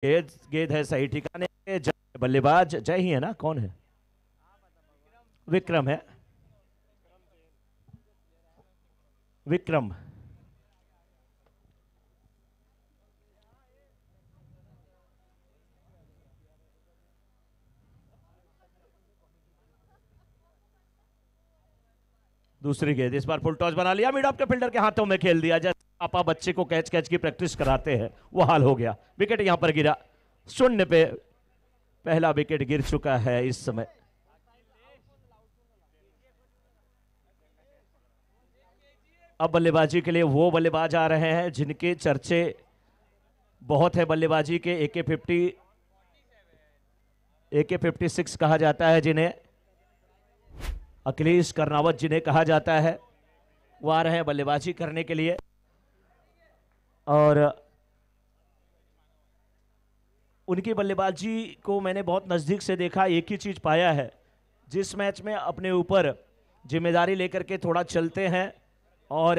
गेंद गेंद है सही ठिकाने पे। बल्लेबाज जय ही है ना, कौन है? विक्रम है, विक्रम। दूसरी गेंद, इस बार फुल टॉस बना लिया, मिड ऑफ के फील्डर के हाथों में खेल दिया। जैसे पापा बच्चे को कैच कैच की प्रैक्टिस कराते हैं, वो हाल हो गया। विकेट यहां पर गिरा, शून्य पे पहला विकेट गिर चुका है इस समय। अब बल्लेबाजी के लिए वो बल्लेबाज आ रहे हैं जिनके चर्चे बहुत है बल्लेबाजी के। AK-56 कहा जाता है जिन्हें, अखिलेश कर्नावत जिन्हें कहा जाता है, वो आ रहे हैं बल्लेबाजी करने के लिए। और उनकी बल्लेबाजी को मैंने बहुत नज़दीक से देखा। एक ही चीज़ पाया है, जिस मैच में अपने ऊपर जिम्मेदारी लेकर के थोड़ा चलते हैं और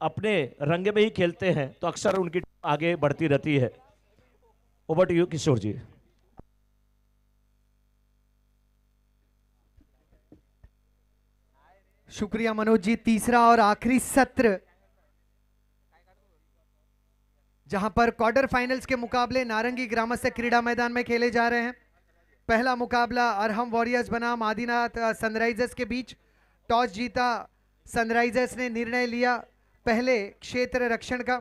अपने रंग में ही खेलते हैं, तो अक्सर उनकी आगे बढ़ती रहती है। ओवर टू यू किशोर जी। शुक्रिया मनोज जी। तीसरा और आखिरी सत्र, जहां पर क्वार्टर फाइनल्स के मुकाबले नारंगी ग्रामस्य क्रीडा मैदान में खेले जा रहे हैं। पहला मुकाबला अरहम वॉरियर्स बनाम आदिनाथ सनराइजर्स के बीच। टॉस जीता सनराइजर्स ने, निर्णय लिया पहले क्षेत्र रक्षण का।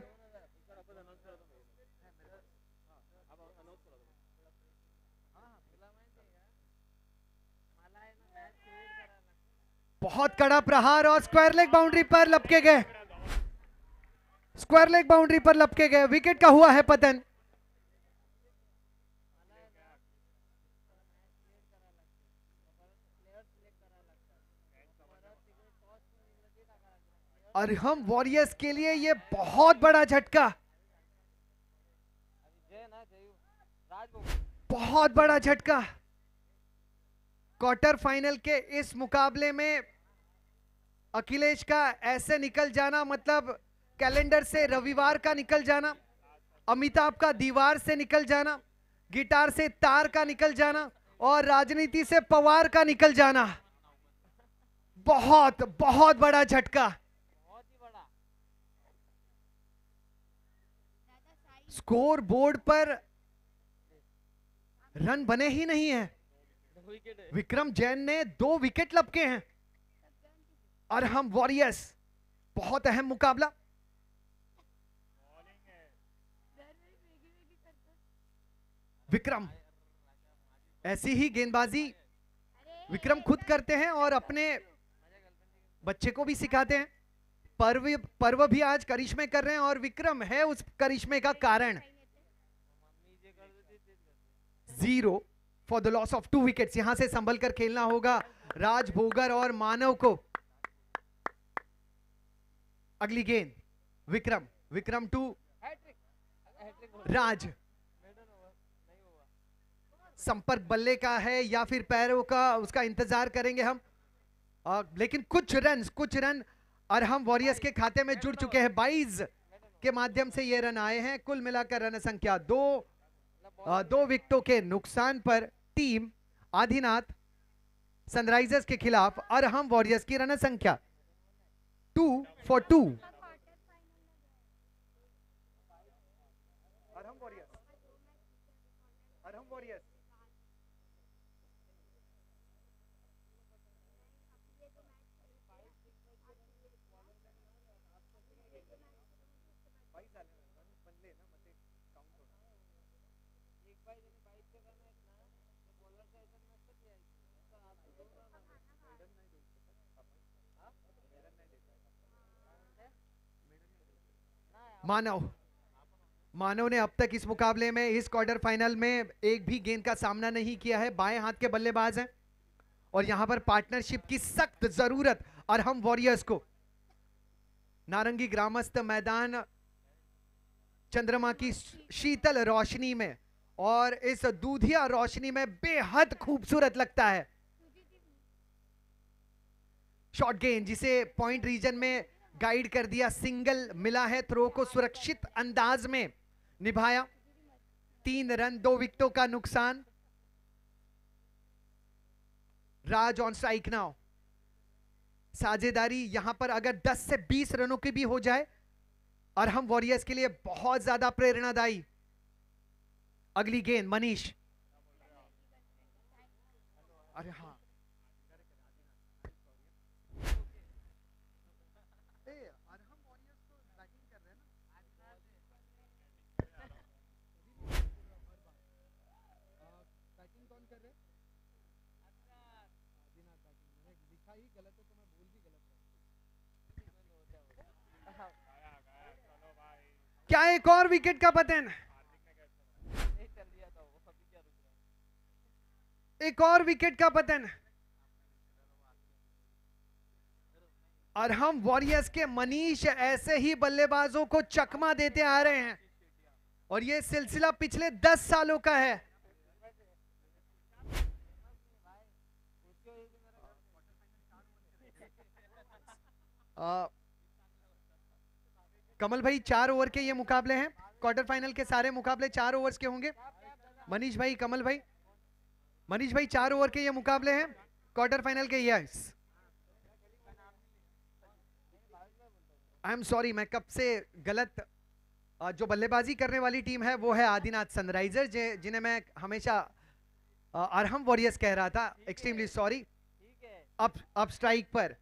बहुत कड़ा प्रहार और स्क्वायर लेग बाउंड्री पर लपके गए, स्क्वायर लेग बाउंड्री पर लपके गए। विकेट का हुआ है पतन। अरहम वॉरियर्स के लिए ये बहुत बड़ा झटका, बहुत बड़ा झटका। क्वार्टर फाइनल के इस मुकाबले में अखिलेश का ऐसे निकल जाना, मतलब कैलेंडर से रविवार का निकल जाना, अमिताभ का दीवार से निकल जाना, गिटार से तार का निकल जाना और राजनीति से पवार का निकल जाना, बहुत बहुत बड़ा झटका। स्कोर बोर्ड पर रन बने ही नहीं है। विक्रम जैन ने 2 विकेट लपके हैं। अरहम वॉरियर्स, बहुत अहम मुकाबला। विक्रम ऐसी ही गेंदबाजी विक्रम खुद करते हैं और अपने बच्चे को भी सिखाते हैं। पर्व भी आज करिश्मे कर रहे हैं और विक्रम है उस करिश्मे का कारण। 0 for the loss of 2 wickets. यहां से संभल कर खेलना होगा राज भोगर और मानव को। अगली गेंद विक्रम, विक्रम टू राज। संपर्क बल्ले का है या फिर पैरों का, उसका इंतजार करेंगे हम। लेकिन कुछ रन अरहम वॉरियर्स के खाते में जुड़ चुके हैं। 22 के माध्यम से ये रन आए हैं। कुल मिलाकर रन संख्या 2 विकेटों के नुकसान पर टीम आदिनाथ सनराइजर्स के खिलाफ अरहम वॉरियर्स की रन संख्या 2 for 2। अरहम वॉरियर्स मानव ने अब तक इस मुकाबले में, इस क्वार्टर फाइनल में एक भी गेंद का सामना नहीं किया है। बाएं हाथ के बल्लेबाज हैं और यहां पर पार्टनरशिप की सख्त जरूरत अरहम वॉरियर्स को। नारंगी ग्रामस्थ मैदान चंद्रमा की शीतल रोशनी में और इस दूधिया रोशनी में बेहद खूबसूरत लगता है। शॉर्ट गेंद जिसे पॉइंट रीजन में गाइड कर दिया, सिंगल मिला है। थ्रो को सुरक्षित अंदाज में निभाया। 3 रन, 2 विकेटों का नुकसान। राज ऑन स्ट्राइक नाउ। साझेदारी यहां पर अगर 10 से 20 रनों की भी हो जाए और हम वॉरियर्स के लिए बहुत ज्यादा प्रेरणादायी। अगली गेंद मनीष। अरे हाँ, क्या एक और विकेट का पतन? एक और विकेट का पतन और हम वॉरियर्स के मनीष ऐसे ही बल्लेबाजों को चकमा देते आ रहे हैं और ये सिलसिला पिछले 10 सालों का है। कमल भाई 4 ओवर के ये मुकाबले हैं। क्वार्टर फाइनल के सारे मुकाबले 4 ओवर्स के होंगे। मनीष भाई, कमल भाई, मनीष भाई 4 ओवर के ये मुकाबले हैं क्वार्टर फाइनल के। यस, आई एम सॉरी, मैं कब से गलत। जो बल्लेबाजी करने वाली टीम है वो है आदिनाथ सनराइजर्स, जिन्हें मैं हमेशा अरहम वॉरियर्स कह रहा था। Extremely sorry. अप स्ट्राइक पर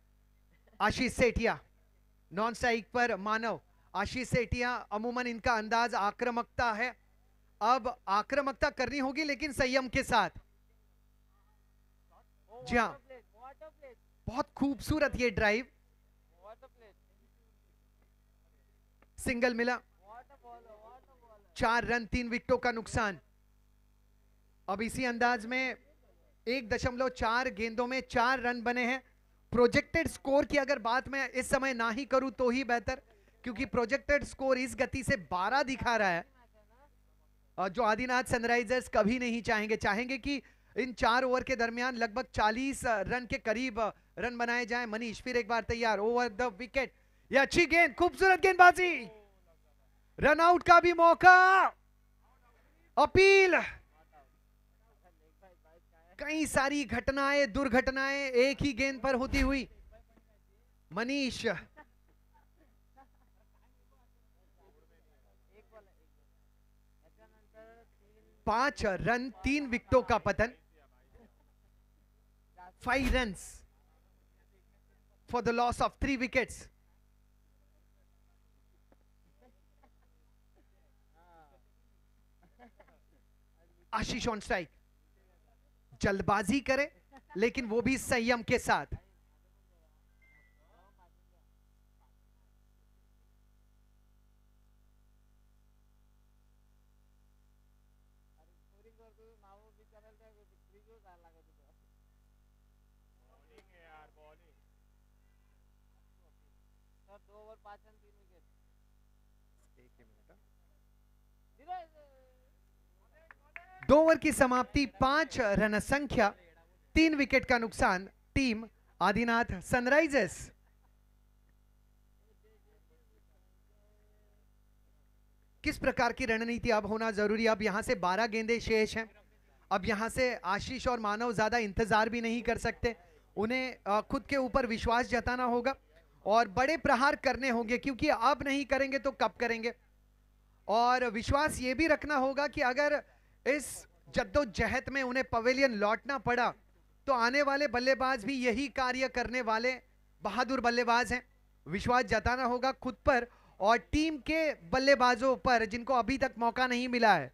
आशीष सेठिया, नॉन स्ट्राइक पर मानव। आशीष सेठिया, अमूमन इनका अंदाज आक्रामकता है। अब आक्रामकता करनी होगी लेकिन संयम के साथ। जी हाँ, बहुत खूबसूरत ये ड्राइव। सिंगल मिला, 4 रन, 3 विकेटों का नुकसान। अब इसी अंदाज में 1.4 गेंदों में 4 रन बने हैं। प्रोजेक्टेड स्कोर की अगर बात मैं इस समय ना ही करूं तो ही बेहतर, क्योंकि प्रोजेक्टेड स्कोर इस गति से 12 दिखा रहा है और जो आदिनाथ सनराइजर्स कभी नहीं चाहेंगे कि इन 4 ओवर के दरमियान लगभग 40 रन के करीब रन बनाए जाएं। मनीष फिर एक बार तैयार, ओवर द विकेट। ये अच्छी गेंद, खूबसूरत गेंदबाजी, रन आउट का भी मौका। अपील, कई सारी घटनाएं, दुर्घटनाएं एक ही गेंद पर होती हुई। मनीष, पांच रन, 3 विकेटों का पतन। 5 runs for the loss of 3 wickets. Ashish on strike. जल्दबाजी करे लेकिन वो भी संयम के साथ। दो ओवर की समाप्ति, 5 रन संख्या, 3 विकेट का नुकसान। Team Adinath Sunrisers. किस प्रकार की रणनीति अब होना जरूरी। अब यहां से 12 गेंदें शेष हैं। अब यहां से आशीष और मानव ज्यादा इंतजार भी नहीं कर सकते। उन्हें खुद के ऊपर विश्वास जताना होगा और बड़े प्रहार करने होंगे, क्योंकि अब नहीं करेंगे तो कब करेंगे। और विश्वास ये भी रखना होगा कि अगर इस जद्दोजहद में उन्हें पवेलियन लौटना पड़ा तो आने वाले बल्लेबाज भी यही कार्य करने वाले बहादुर बल्लेबाज हैं। विश्वास जताना होगा खुद पर और टीम के बल्लेबाजों पर जिनको अभी तक मौका नहीं मिला है।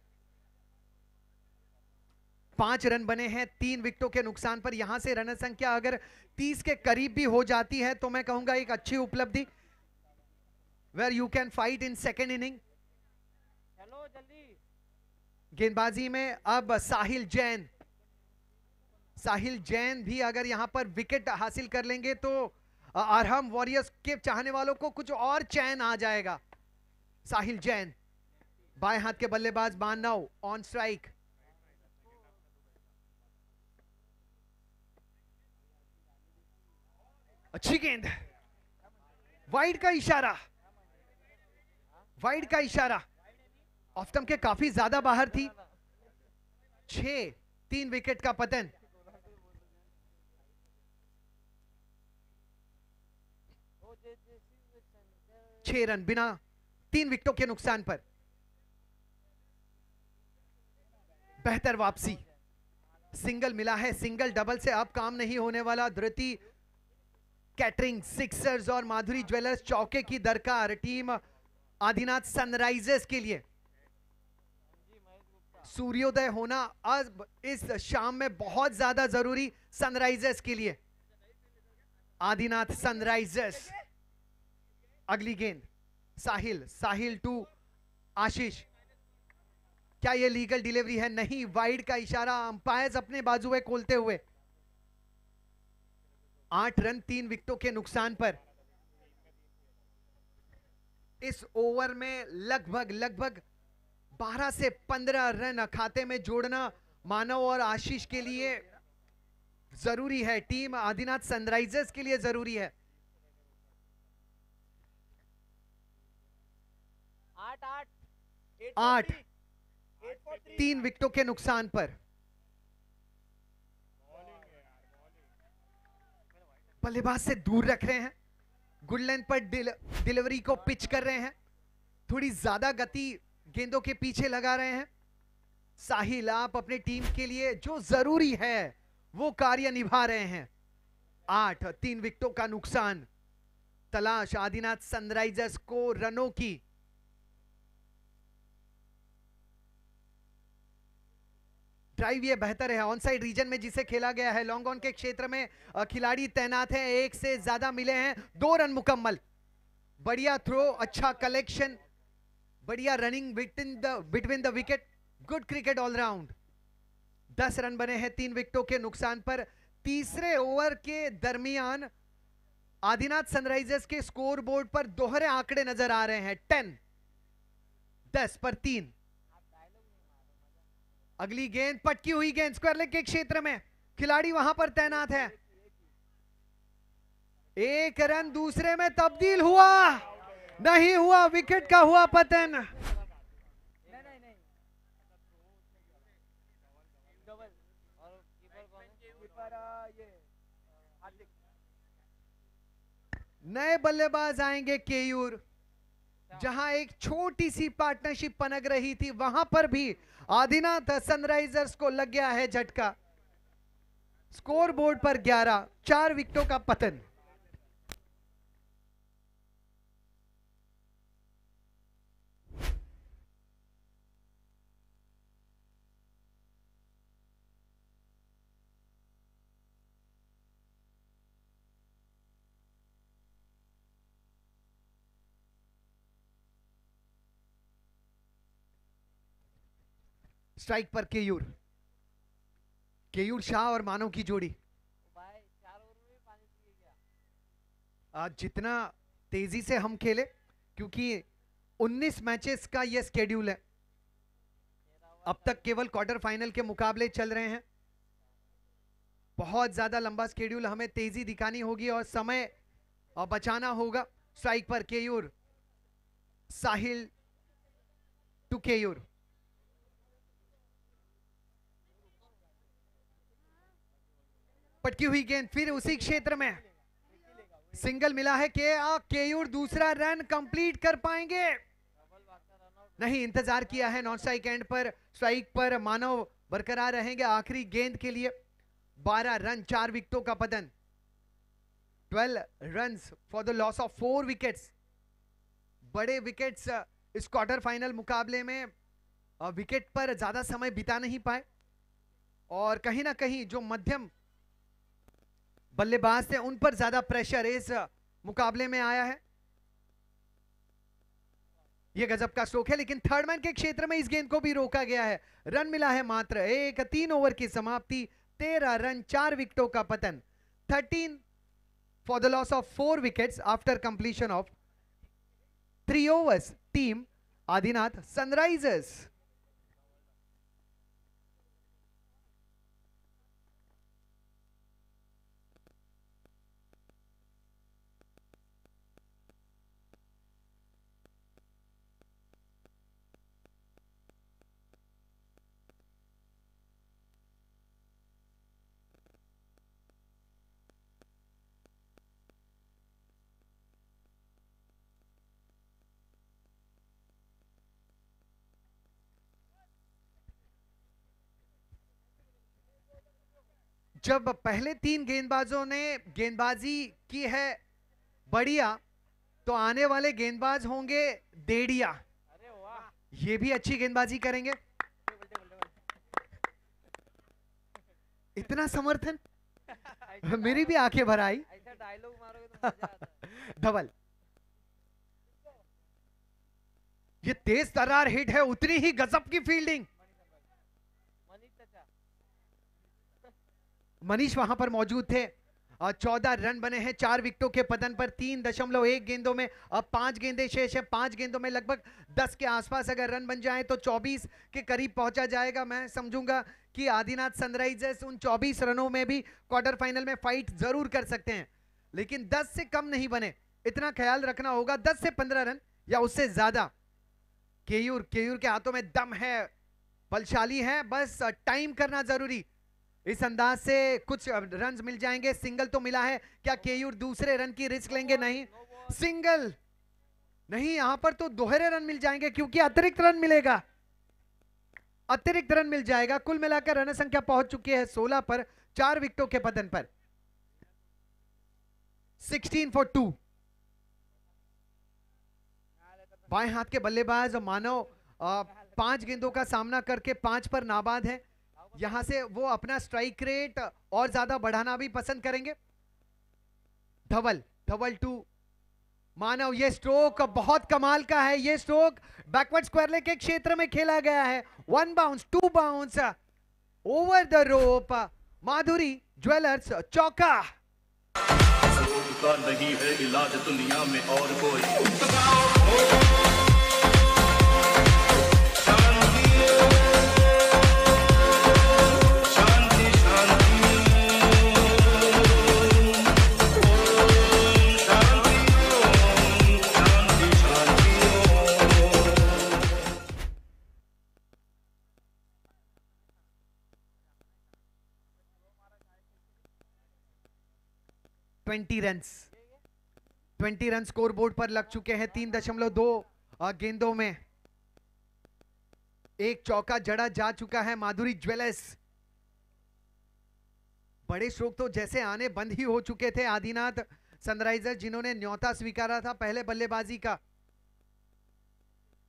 5 रन बने हैं 3 विकेटों के नुकसान पर। यहां से रन संख्या अगर 30 के करीब भी हो जाती है तो मैं कहूंगा एक अच्छी उपलब्धि, where you can fight in second inning. गेंदबाजी में अब साहिल जैन भी अगर यहां पर विकेट हासिल कर लेंगे तो अरहम वॉरियर्स के चाहने वालों को कुछ और चैन आ जाएगा। साहिल जैन, बाएं हाथ के बल्लेबाज, मानव ऑन स्ट्राइक। अच्छी गेंद, वाइड का इशारा, वाइड का इशारा। ऑफ स्टंप के काफी ज्यादा बाहर थी। 6, 3 विकेट का पतन। छह रन बिना 3 विकेटों के नुकसान पर। बेहतर वापसी, सिंगल मिला है, सिंगल डबल से अब काम नहीं होने वाला। धृति कैटरिंग सिक्सर्स और माधुरी ज्वेलर्स चौके की दरकार टीम आदिनाथ सनराइजर्स के लिए। सूर्योदय होना अब इस शाम में बहुत ज्यादा जरूरी सनराइजर्स के लिए। आदिनाथ सनराइजर्स, अगली गेंद साहिल, साहिल टू आशीष। क्या यह लीगल डिलीवरी है? नहीं, वाइड का इशारा अंपायर्स अपने बाजू में खोलते हुए। 8 रन 3 विकेटों के नुकसान पर। इस ओवर में लगभग 12 से 15 रन खाते में जोड़ना मानव और आशीष के लिए जरूरी है, टीम आदिनाथ सनराइजर्स के लिए जरूरी है। 8 3 विकेटों के नुकसान पर। बल्लेबाज से दूर रख रहे हैं, गुड लेंथ पर डिलीवरी को पिच कर रहे हैं, थोड़ी ज्यादा गति गेंदों के पीछे लगा रहे हैं। साहिल, आप अपनी टीम के लिए जो जरूरी है वो कार्य निभा रहे हैं। 8 3 विकेटों का नुकसान। तलाश आदिनाथ सनराइजर्स को रनों की। ड्राइव ये बेहतर है ऑन साइड रीजन में जिसे खेला गया है। लॉन्ग ऑन के क्षेत्र में खिलाड़ी तैनात हैं, एक से ज्यादा मिले हैं। 2 रन मुकम्मल। बढ़िया थ्रो, अच्छा कलेक्शन, बढ़िया running between the wicket, good cricket allround. 10 run बने हैं 3 विकेटों के नुकसान पर। तीसरे ओवर के दरमियान आदिनाथ सनराइजर्स के स्कोर बोर्ड पर दोहरे आंकड़े नजर आ रहे हैं। 10 पर 3। अगली गेंद पटकी हुई गेंद स्क्वायर लेग के क्षेत्र में, खिलाड़ी वहां पर तैनात है। 1 रन दूसरे में तब्दील हुआ, नहीं हुआ, विकेट का हुआ पतन। नए बल्लेबाज आएंगे केयूर। जहां एक छोटी सी पार्टनरशिप पनक रही थी, वहां पर भी आदिनाथ सनराइजर्स को लग गया है झटका। स्कोर बोर्ड पर 11, 4 विकेटों का पतन। स्ट्राइक पर केयूर, केयूर शाह और मानव की जोड़ी। आज जितना तेजी से हम खेले, क्योंकि 19 मैचेस का यह स्केड्यूल है, अब तक केवल क्वार्टर फाइनल के मुकाबले चल रहे हैं। बहुत ज्यादा लंबा स्केड्यूल, हमें तेजी दिखानी होगी और समय बचाना होगा। स्ट्राइक पर केयूर, साहिल टू केयूर। पटकी हुई गेंद फिर उसी क्षेत्र में, सिंगल मिला है। केयूर दूसरा रन कंप्लीट कर पाएंगे? नहीं, इंतजार किया है नॉन स्ट्राइक एंड पर। स्ट्राइक पर मानव बरकरार रहेंगे आखिरी गेंद के लिए। 12 रन 4 विकेटों का पतन। 12 runs for the loss of 4 wickets. बड़े विकेट्स इस क्वार्टर फाइनल मुकाबले में विकेट पर ज्यादा समय बिता नहीं पाए, और कहीं ना कहीं जो मध्यम बल्लेबाज थे उन पर ज्यादा प्रेशर इस मुकाबले में आया है। यह गजब का स्ट्रोक है, लेकिन थर्ड मैन के क्षेत्र में इस गेंद को भी रोका गया है। रन मिला है मात्र 3 ओवर की समाप्ति। 13 रन 4 विकेटों का पतन। 13 for the loss of 4 wickets after completion of 3 overs. Team Adinath Sunrisers. जब पहले 3 गेंदबाजों ने गेंदबाजी की है बढ़िया, तो आने वाले गेंदबाज होंगे डेढ़िया, ये भी अच्छी गेंदबाजी करेंगे। इतना समर्थन, मेरी भी आंखें भर आई। धवल, ये तेज तर्रार हिट है, उतनी ही गजब की फील्डिंग। मनीष वहां पर मौजूद थे। 14 रन बने हैं 4 विकेटों के पतन पर 3.1 गेंदों में। अब 5 गेंदें शेष है, 5 गेंदों में लगभग 10 के आसपास अगर रन बन जाए तो 24 के करीब पहुंचा जाएगा। मैं समझूंगा कि आदिनाथ सनराइजर्स उन 24 रनों में भी क्वार्टर फाइनल में फाइट जरूर कर सकते हैं, लेकिन 10 से कम नहीं बने, इतना ख्याल रखना होगा। 10 से 15 रन या उससे ज्यादा। केयूर के हाथों में दम है, बलशाली है, बस टाइम करना जरूरी। इस अंदाज से कुछ रन्स मिल जाएंगे। सिंगल तो मिला है, क्या केयूर दूसरे रन की रिस्क लेंगे? नहीं, सिंगल नहीं, यहां पर तो दोहरे रन मिल जाएंगे क्योंकि अतिरिक्त रन मिलेगा, अतिरिक्त रन मिल जाएगा। कुल मिलाकर रन संख्या पहुंच चुकी है 16 पर 4 विकेटों के पतन पर। 16 for 2। बाएं हाथ के बल्लेबाज मानव 5 गेंदों का सामना करके 5 पर नाबाद है। यहां से वो अपना स्ट्राइक रेट और ज्यादा बढ़ाना भी पसंद करेंगे। धवल 2, मानव, ये स्ट्रोक बहुत कमाल का है। ये स्ट्रोक बैकवर्ड स्क्वायर लेग के क्षेत्र में खेला गया है। 1 bounce, 2 bounce over the rope. Madhuri jewellers चौका। नहीं है इलाज दुनिया में और कोई। रन्स 20 रन स्कोर बोर्ड पर लग चुके हैं। 3.2 गेंदों में एक चौका जड़ा जा चुका है माधुरी ज्वेलर्स। बड़े स्ट्रोक तो जैसे आने बंद ही हो चुके थे आदिनाथ सनराइजर्स, जिन्होंने न्योता स्वीकारा था पहले बल्लेबाजी का।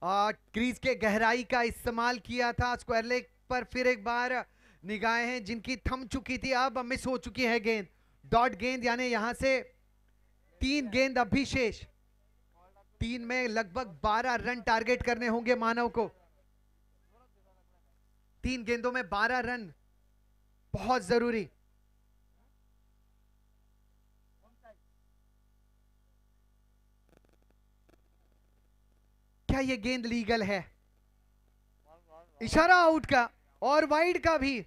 क्रीज के गहराई का इस्तेमाल किया था। स्क्वायर लेग पर फिर एक बार निगाहें जिनकी थम चुकी थी, अब मिस हो चुकी है गेंद। डॉट गेंद, यानी यहां से 3 गेंद अभी शेष। 3 में लगभग 12 रन टारगेट करने होंगे मानव को। 3 गेंदों में 12 रन बहुत जरूरी। क्या ये गेंद लीगल है? इशारा आउट का और वाइड का भी।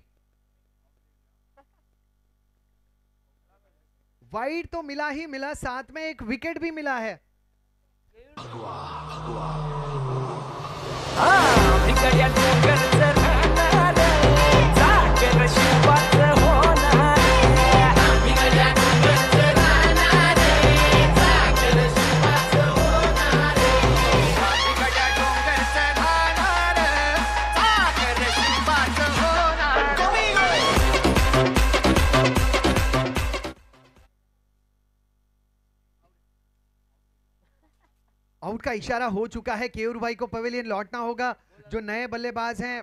वाइड तो मिला ही मिला, साथ में एक विकेट भी मिला है। आउट का इशारा हो चुका है। केयूर भाई को पवेलियन लौटना होगा, जो नए बल्लेबाज हैं।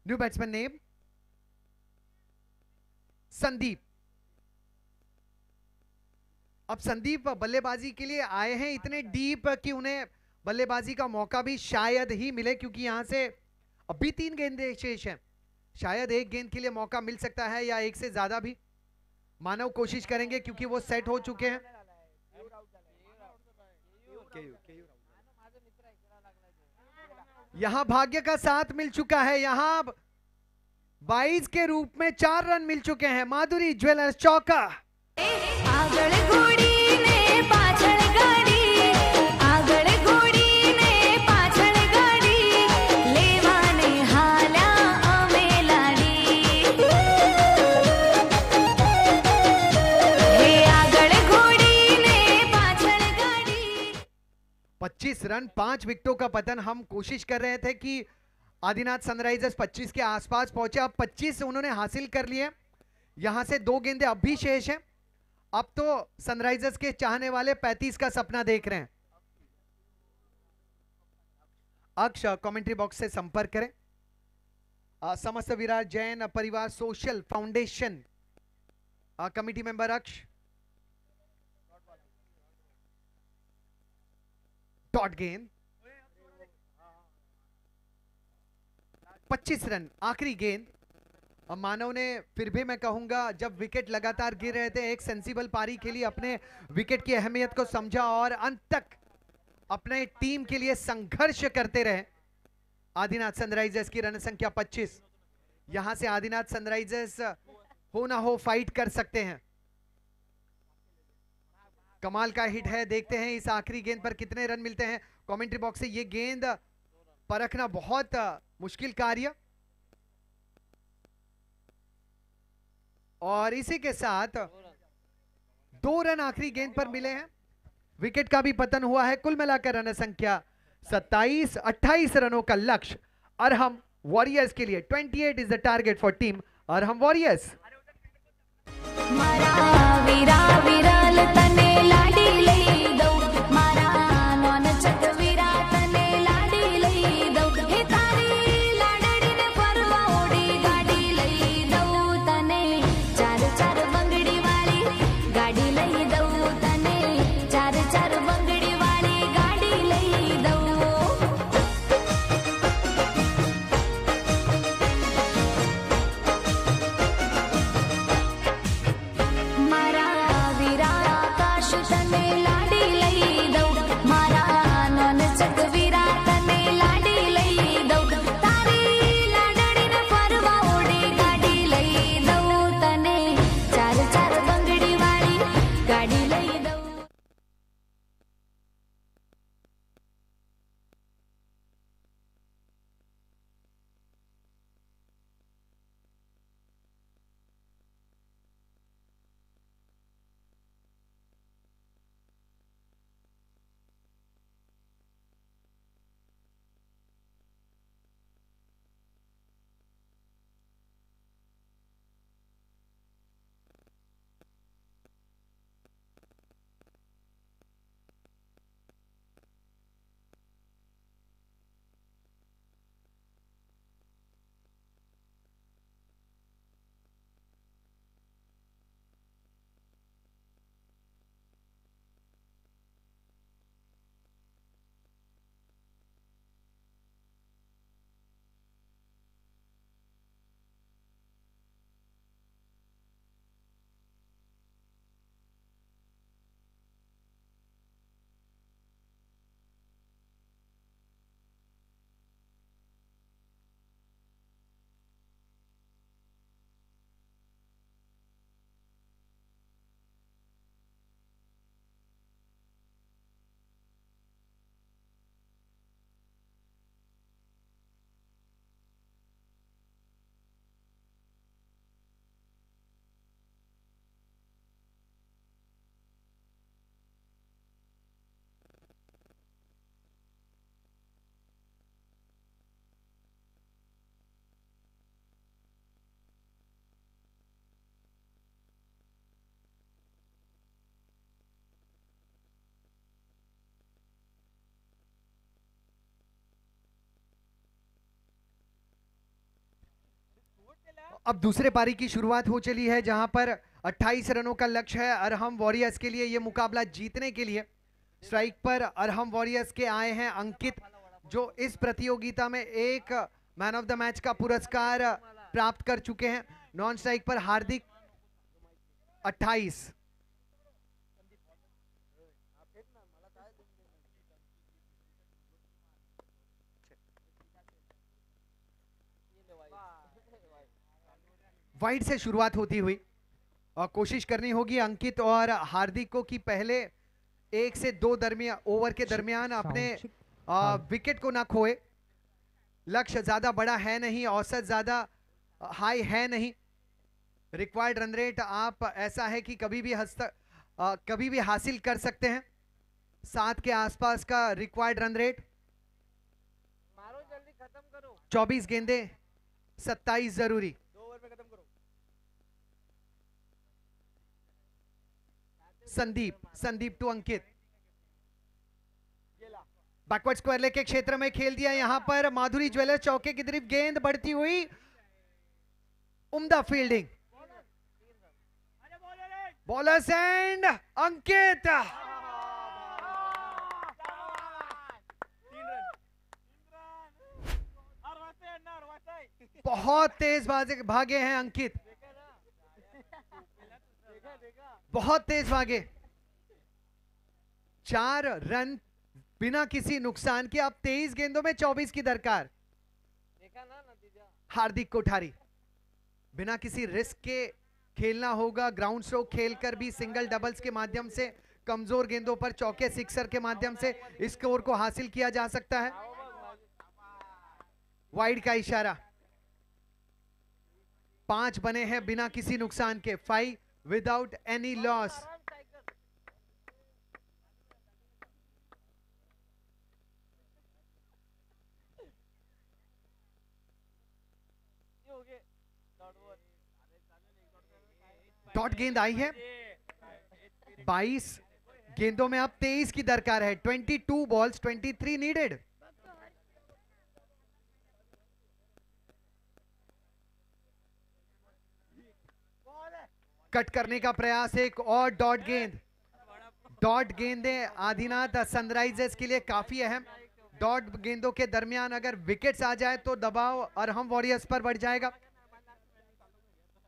New batsman name Sandeep. अब संदीप बल्लेबाजी के लिए आए हैं इतने डीप कि उन्हें बल्लेबाजी का मौका भी शायद ही मिले, क्योंकि यहां से अभी 3 गेंदें शेष हैं। शायद एक गेंद के लिए मौका मिल सकता है या एक से ज्यादा भी। मानव कोशिश करेंगे क्योंकि वो सेट हो चुके हैं। यहां भाग्य का साथ मिल चुका है। यहां 22 के रूप में 4 रन मिल चुके हैं। माधुरी ज्वेलर्स चौका। आगळ घोड़ी ने पाछळ गाड़ी, आगळ घोड़ी ने पाछळ गाड़ी, लेवाने हाल्या अमे लाडी। रन, 5 विकेटों का पतन। हम कोशिश कर रहे थे कि आदिनाथ सनराइजर्स 25 के आसपास पहुंचे, अब 25 उन्होंने हासिल कर लिए। यहां से 2 गेंदें अब भी शेष हैं। अब तो सनराइजर्स के चाहने वाले 35 का सपना देख रहे हैं। अक्ष कमेंट्री बॉक्स से संपर्क करें। समस्त विराट जैन परिवार सोशल फाउंडेशन कमिटी मेंबर अक्ष। डॉट गेंद, 25 रन, आखिरी गेंद। मानव ने फिर भी मैं कहूंगा जब विकेट लगातार गिर रहे थे, एक सेंसिबल पारी के लिए अपने विकेट की अहमियत को समझा और अंत तक अपने टीम के लिए संघर्ष करते रहे। आदिनाथ सनराइजर्स की रन संख्या 25। यहां से आदिनाथ सनराइजर्स हो ना हो फाइट कर सकते हैं। कमाल का हिट है, देखते हैं इस आखिरी गेंद पर कितने रन मिलते हैं। कमेंट्री बॉक्स से ये गेंद परखना बहुत मुश्किल कार्य। और इसी के साथ 2 रन आखिरी गेंद पर मिले हैं। विकेट का भी पतन हुआ है। कुल मिलाकर रन संख्या 27, 28 रनों का लक्ष्य अरहम वॉरियर्स के लिए। 28 is the target for team Arham Warriors. मारा वीरा विरल तने लाडी लई दौ, मारा नॉन चक वीरा तने लाडी लई दौ, हे तारी लाडड़ी ने परवा ओडी गाड़ी लई दौ तने, चार चार बंगड़ी वाली गाड़ी लई दौ तने, चार चार बंगड़ी वाली गाड़ी लई दौ। मारा वीरा आकाश तने लाडी लई दौ, मारा नॉन चक वीरा तने लाडी लई दौ, तारी लाडड़ी ने परवा ओडी गाड़ी लई दौ तने, चार चार बंगड़ी वाली गाड़ी लई दौ। अब दूसरे पारी की शुरुआत हो चली है, जहां पर 28 रनों का लक्ष्य है अरहम वॉरियर्स के लिए। यह मुकाबला जीतने के लिए स्ट्राइक पर अरहम वॉरियर्स के आए हैं अंकित, जो इस प्रतियोगिता में एक मैन ऑफ द मैच का पुरस्कार प्राप्त कर चुके हैं। नॉन स्ट्राइक पर हार्दिक 28। वाइड से शुरुआत होती हुई और कोशिश करनी होगी अंकित और हार्दिक को कि पहले 1 से 2 ओवर के दरमियान अपने विकेट को ना खोए। लक्ष्य ज्यादा बड़ा है नहीं, औसत ज्यादा हाई है नहीं। रिक्वायर्ड रन रेट आप ऐसा है कि कभी भी हासिल कर सकते हैं। 7 के आसपास का रिक्वायर्ड रन रेट। 24 गेंदे, 27 जरूरी। Sandeep to Ankit. Backward square leg के क्षेत्र में खेल दिया। यहां पर माधुरी ज्वेलर्स चौके की तरफ गेंद बढ़ती हुई, उम्दा फील्डिंग। बॉलर्स एंड अंकित। बहुत तेज भागे हैं अंकित, बहुत तेज भागे। 4 रन बिना किसी नुकसान के। अब 23 गेंदों में 24 की दरकार। हार्दिक कोठारी, बिना किसी रिस्क के खेलना होगा। ग्राउंड स्ट्रोक खेलकर भी सिंगल डबल्स के माध्यम से कमजोर गेंदों पर चौके सिक्सर के माध्यम से इस स्कोर को हासिल किया जा सकता है। वाइड का इशारा। 5 बने हैं बिना किसी नुकसान के। 5 विदाउट एनी लॉस। डॉट गेंद आई है। 22 गेंदों में अब 23 की दरकार है। 22 बॉल्स 23 नीडेड। कट करने का प्रयास। एक और डॉट गेंद। डॉट गेंदें आदिनाथ सनराइजर्स के लिए काफी अहम। डॉट गेंदों के दरमियान अगर विकेट्स आ जाए तो दबाव अरहम वॉरियर्स पर बढ़ जाएगा।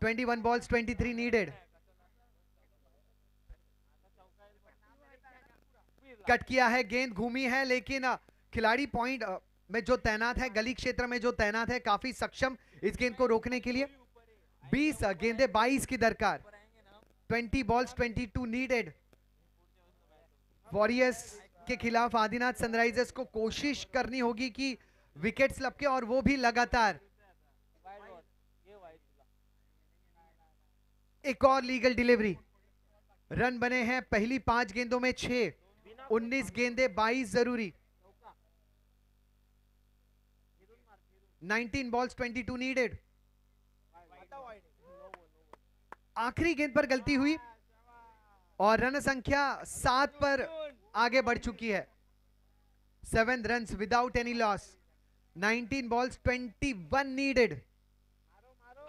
21 बॉल्स 23 नीडेड। कट किया है, गेंद घूमी है, लेकिन खिलाड़ी पॉइंट में जो तैनात है, गली क्षेत्र में जो तैनात है, काफी सक्षम इस गेंद को रोकने के लिए। 20 गेंदे 22 की दरकार। 20 बॉल्स 22 नीडेड। वॉरियर्स के खिलाफ आदिनाथ सनराइजर्स को कोशिश करनी होगी कि विकेट्स लपके, और वो भी लगातार। एक और लीगल डिलीवरी। रन बने हैं पहली 5 गेंदों में 6। 19 गेंदे 22 जरूरी। 19 बॉल्स 22 नीडेड। आखिरी गेंद पर गलती हुई और रन संख्या 7 पर आगे बढ़ चुकी है। 7 runs without any loss. 19 balls 21 needed.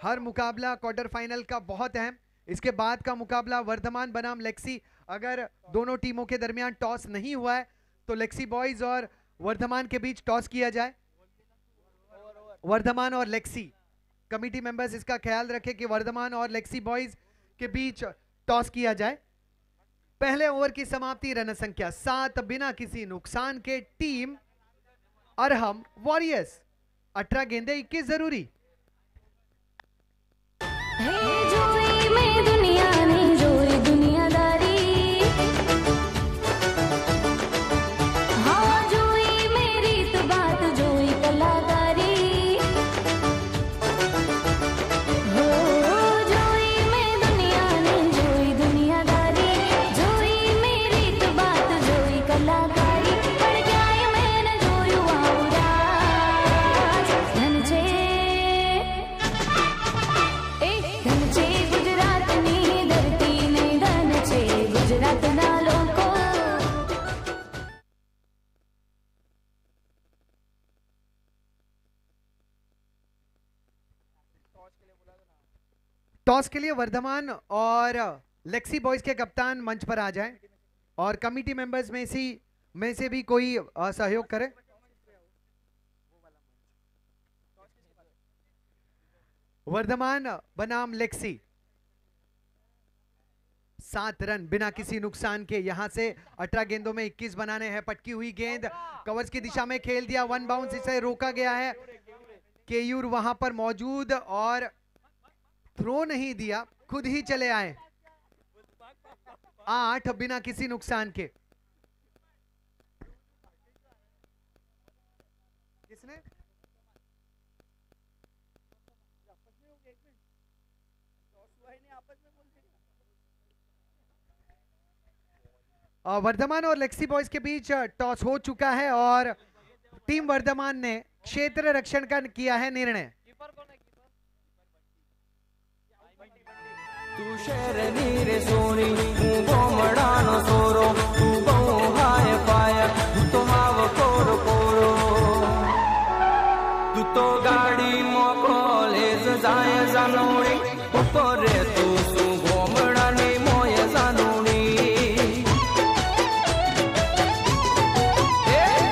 हर मुकाबला क्वार्टर फाइनल का बहुत अहम। इसके बाद का मुकाबला वर्धमान बनाम लेक्सी। अगर दोनों टीमों के दरमियान टॉस नहीं हुआ है तो लेक्सी बॉयज और वर्धमान के बीच टॉस किया जाए। वर्धमान और लेक्सी कमिटी मेंबर्स इसका ख्याल रखें कि वर्धमान और लेक्सी बॉयज के बीच टॉस किया जाए। पहले ओवर की समाप्ति, रन संख्या 7 बिना किसी नुकसान के। टीम अरहम वॉरियर्स 18 गेंदे 21 जरूरी। जोई में दुनिया ने जोई दुनियादारी। हाँ जोई मेरी तो बात जोई कलाकारी। हो जोई में दुनिया ने जोई दुनियादारी। जोई मेरी तो बात जोई कलाकारी। पड़ जाए मैंने जोई वाउराज धन छे। गुजरात नी धरती ने धन छे। गुजरात ना लोको। टॉस के लिए वर्धमान और लेक्सी बॉयज के कप्तान मंच पर आ जाएं और कमिटी मेंबर्स में से भी कोई सहयोग करे। वर्धमान बनाम लेक्सी। 7 रन बिना किसी नुकसान के। यहां से 18 गेंदों में 21 बनाने हैं। पटकी हुई गेंद कवर्स की दिशा में खेल दिया। 1 बाउंस, इसे रोका गया है। केयूर वहां पर मौजूद और थ्रो नहीं दिया, खुद ही चले आए। 8 बिना किसी नुकसान के। किसने वर्धमान और लेक्सी बॉयज के बीच टॉस हो चुका है और टीम वर्धमान ने क्षेत्र रक्षण का किया है निर्णय। तू शहरनी रे सोनी तू बोमड़ानो सोरो तू बहु हाय पाया तू तो हाव कोरो कोरो तू तो गाड़ी मो कॉलेज जाय जानोड़ी ऊपर तू सु बोमड़ानी मोय जानोड़ी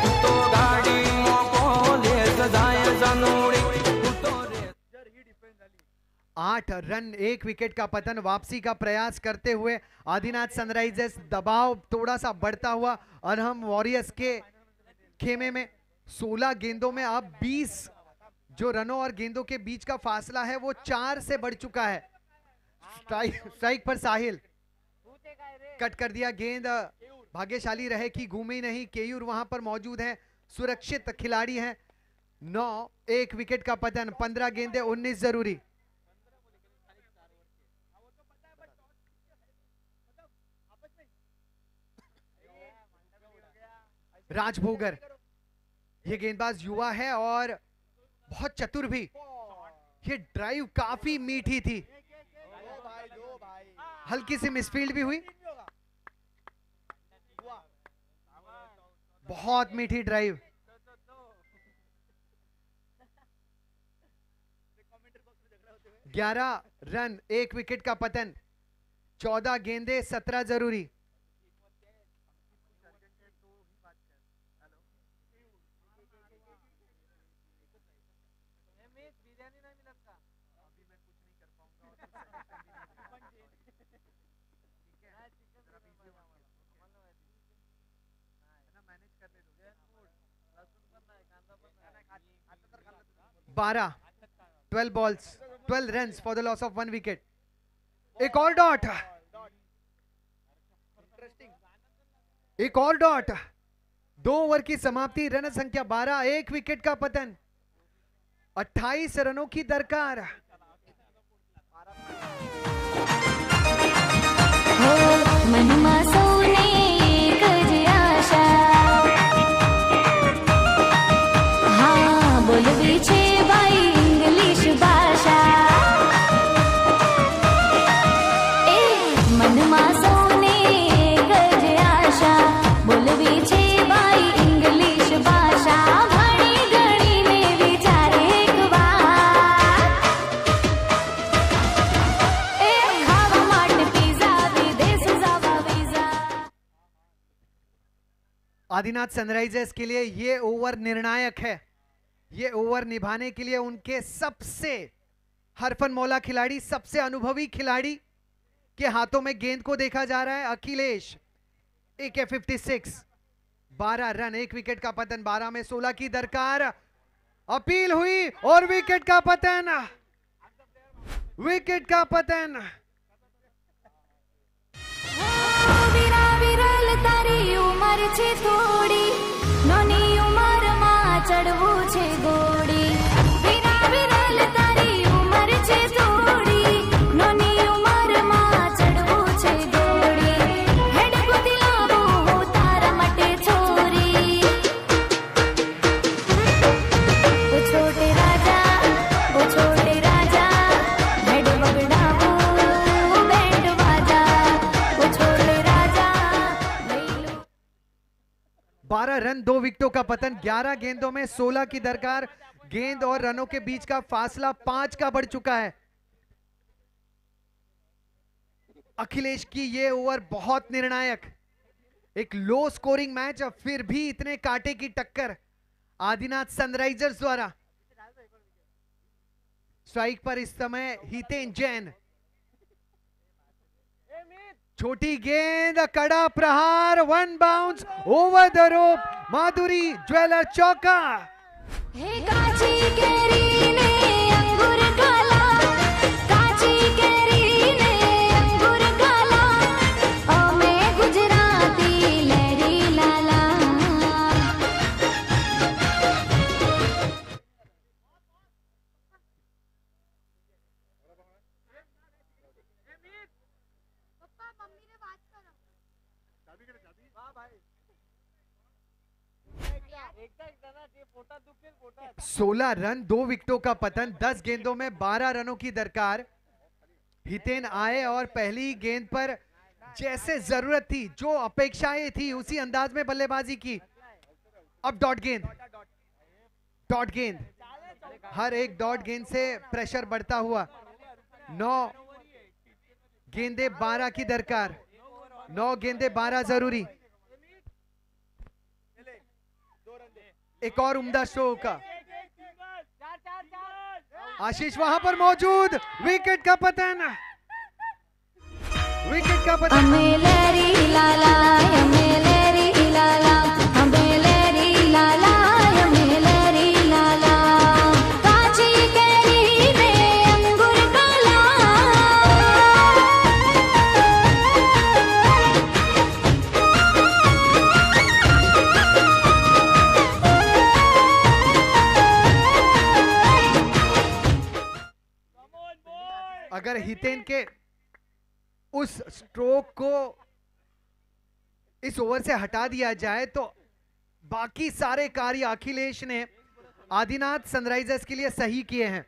तू तो गाड़ी मो कॉलेज जाय जानोड़ी 8 रन 1 विकेट का पतन। वापसी का प्रयास करते हुए आदिनाथ सनराइजर्स दबाव थोड़ा सा बढ़ता हुआ और हम वॉरियर्स के खेमे में 16 गेंदों में अब 20 जो रनों और गेंदों के बीच का फासला है वो 4 से बढ़ चुका है। स्ट्राइक पर साहिल कट कर दिया गेंद। भाग्यशाली रहे कि घूमे नहीं। केयूर वहां पर मौजूद है, सुरक्षित खिलाड़ी है। 9 1 विकेट का पतन। 15 गेंदे 19 जरूरी। राजभोगर ये गेंदबाज युवा है और बहुत चतुर भी। ये ड्राइव काफी मीठी थी, हल्की सी मिसफील्ड भी हुई। बहुत मीठी ड्राइव। ग्यारह रन 1 विकेट का पतन। 14 गेंदे 17 जरूरी। बारह 12 balls 12 runs for the loss of 1 wicket। एक और डॉट, एक और डॉट। 2 ओवर की समाप्ति। रन संख्या 12, 1 विकेट का पतन। 28 रनों की दरकार। महिमा सोने एक जी आशा हाँ बोल बीचे भाई इंग्लिश भाषा मनमा सोने एक जी आशा बोल बीचे भाई इंग्लिश भाषा घड़ी घड़ी में विचार एक बार खावा माट पिज्जा विदेश जावा वीजा। आदिनाथ सनराइजर्स के लिए ये ओवर निर्णायक है। ये ओवर निभाने के लिए उनके सबसे हरफन मौला खिलाड़ी, सबसे अनुभवी खिलाड़ी के हाथों में गेंद को देखा जा रहा है। अखिलेश AK56। 12 रन 1 विकेट का पतन। 12 में 16 की दरकार। अपील हुई और विकेट का पतन। विकेट का पतन। वीरा विरल तारी उमर छे थोड़ी नोनी उमर में चढ़वू छे गोड़ी। वीरा विरल तारी उमर छे थोड़ी नोनी उमर में चढ़वू छे गोड़ी। हेड बुद्धि लावू हो तारा मटे छोरी। ओ छोटे राजा हेड बगड़ावू बैंड बाजा। ओ छोटे राजा 12 रन 2 विकेटों का पतन। 11 गेंदों में 16 की दरकार। गेंद और रनों के बीच का फासला 5 का बढ़ चुका है। अखिलेश की ये ओवर बहुत निर्णायक। एक लो स्कोरिंग मैच, फिर भी इतने कांटे की टक्कर आदिनाथ सनराइजर्स द्वारा। स्ट्राइक पर इस समय हितेन जैन। छोटी गेंद, कड़ा प्रहार, 1 bounce over the rope. Madhuri jeweller चौका। हे काची केरी ने अंगूर खाला काची केरी ने अंगूर खाला ओ मैं गुजराती लहरी लाला। 16 रन, 2 विकेटों का पतन, 10 गेंदों में 12 रनों की दरकार। हितेन आए और पहली गेंद पर जैसे जरूरत थी, जो अपेक्षाएं थी, उसी अंदाज में बल्लेबाजी की। अब डॉट गेंद, डॉट गेंद, हर एक डॉट गेंद से प्रेशर बढ़ता हुआ। 9 गेंदे 12 की दरकार, 9 गेंदे 12 जरूरी। एक और उम्दा स्ट्रोक का, आशीष वहां पर मौजूद, विकेट का पतन, विकेट का पतन। अमेलेरी लाला, अमेलेरी लाला, अमेलेरी लाला, अमेलेरी लाला, काची केरी रे अंगूर काला। अगर हितेन के उस स्ट्रोक को इस ओवर से हटा दिया जाए तो बाकी सारे कार्य अखिलेश ने आदिनाथ सनराइजर्स के लिए सही किए हैं।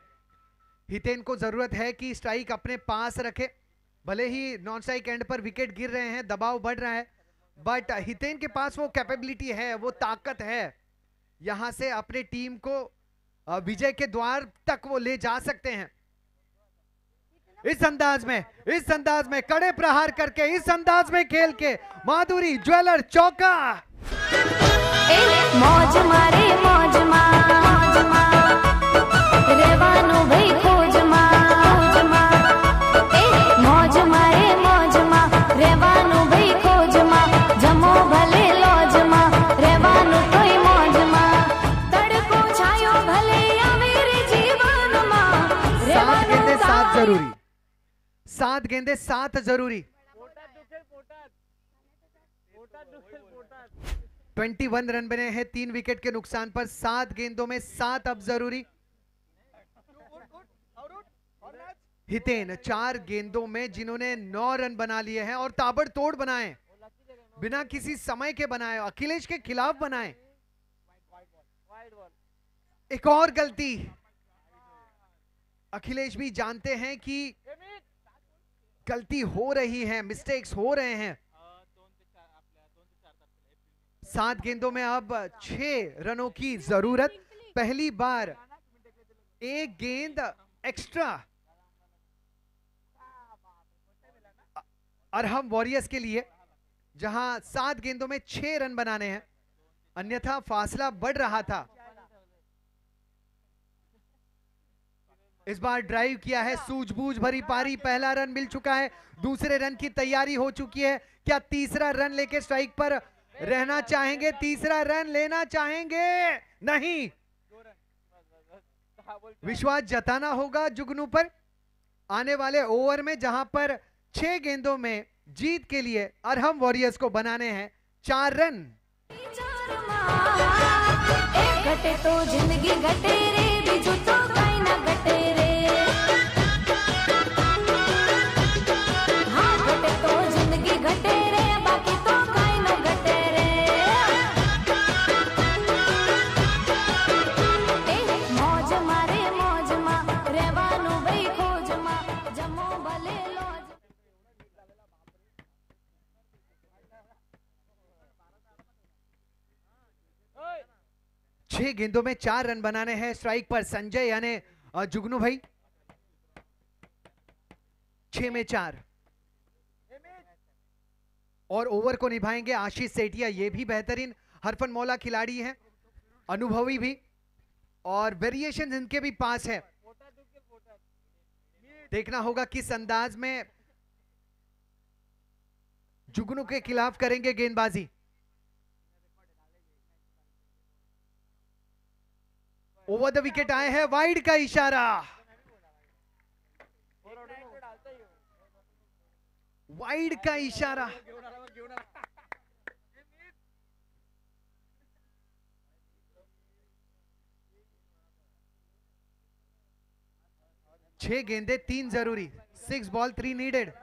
हितेन को जरूरत है कि स्ट्राइक अपने पास रखे, भले ही नॉन स्ट्राइक एंड पर विकेट गिर रहे हैं, दबाव बढ़ रहा है, बट हितेन के पास वो कैपेबिलिटी है, वो ताकत है, यहां से अपने टीम को विजय के द्वार तक वो ले जा सकते हैं। इस अंदाज में कड़े प्रहार करके, इस अंदाज में खेल के माधुरी ज्वेलर चौका। मौज मारे मौज रेवानो भाई खोज मौज मारे मौज रेवानो भाई खोज जमो भले लॉज रेवानो कोई मौज तड़को छायो भले आवेरे जीवन सात गेंदे 7 जरूरी, 7 गेंदे 7 जरूरी। 21 रन बने हैं 3 विकेट के नुकसान पर, 7 गेंदों में 7 अब जरूरी। हितेन 4 गेंदों में जिन्होंने 9 रन बना लिए हैं और ताबड़तोड़ बनाए, बिना किसी समय के बनाए, अखिलेश के खिलाफ बनाए। एक और गलती, अखिलेश भी जानते हैं कि गलती हो रही है, मिस्टेक्स हो रहे हैं। 7 गेंदों में अब 6 रनों की जरूरत। पहली बार एक गेंद एक्स्ट्रा अरहम वॉरियर्स के लिए, जहां 7 गेंदों में 6 रन बनाने हैं, अन्यथा फासला बढ़ रहा था। इस बार ड्राइव किया है, सूझबूझ भरी पारी, पहला रन मिल चुका है, दूसरे रन की तैयारी हो चुकी है। क्या तीसरा रन लेके स्ट्राइक पर रहना चाहेंगे? तीसरा रन लेना चाहेंगे? नहीं, विश्वास जताना होगा जुगनू पर। आने वाले ओवर में जहां पर 6 गेंदों में जीत के लिए अरहम वॉरियर्स को बनाने हैं 4 रन। घटे तो जिंदगी घटे रे, बिजू तो काई ना घटे रे। हाँ घटे तो जिंदगी घटे रे, बाकी तो काई ना घटे रे। मौज मारे मौज रेवानु भाई खोज जमो भले लॉज। 6 गेंदों में 4 रन बनाने हैं स्ट्राइक पर संजय यानी जुगनू भाई। 6 में 4 और ओवर को निभाएंगे आशीष सेठिया। ये भी बेहतरीन हरफन मौला खिलाड़ी हैं, अनुभवी भी, और वेरिएशन इनके भी पास है। देखना होगा किस अंदाज में जुगनू के खिलाफ करेंगे गेंदबाजी। ओवर द विकेट आए हैं, वाइड का इशारा, वाइड का इशारा। छह गेंदे 3 जरूरी, 6 बॉल 3 नीडेड।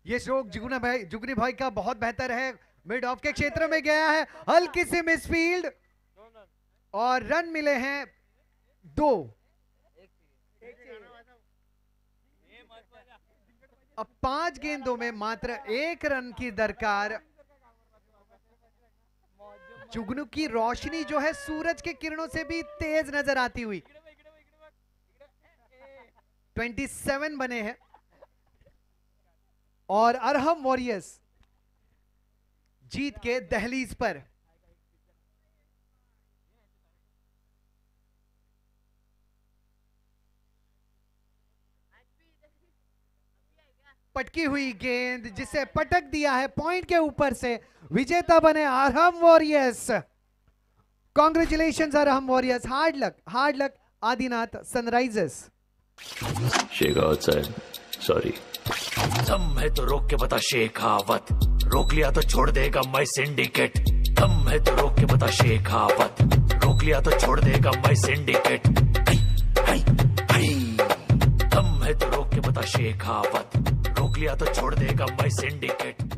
ये स्ट्रोक जुगनी भाई का बहुत बेहतर है, मिड ऑफ के क्षेत्र में गया है, हल्की सी मिसफील्ड और रन मिले हैं 2। अब 5 गेंदों में मात्र 1 रन की दरकार। जुगनू की रोशनी जो है सूरज के किरणों से भी तेज नजर आती हुई। 27 बने हैं और अरहम वॉरियर्स जीत के दहलीज पर। पटकी हुई गेंद जिसे पटक दिया है पॉइंट के ऊपर से, विजेता बने Arham Warriors. Congratulations Arham Warriors, hard luck Adinath Sunrisers. Shekhawat साहब सॉरी। दम है तो रोक के बता शेखावत, रोक लिया तो छोड़ देगा मैं सिंडिकेट। दम है तो रोक के बता शेखावत, रोक लिया तो छोड़ देगा मैं सिंडिकेट। दम है तो रोक के बता शेखावत, रोक लिया तो छोड़ देगा मैं सिंडिकेट।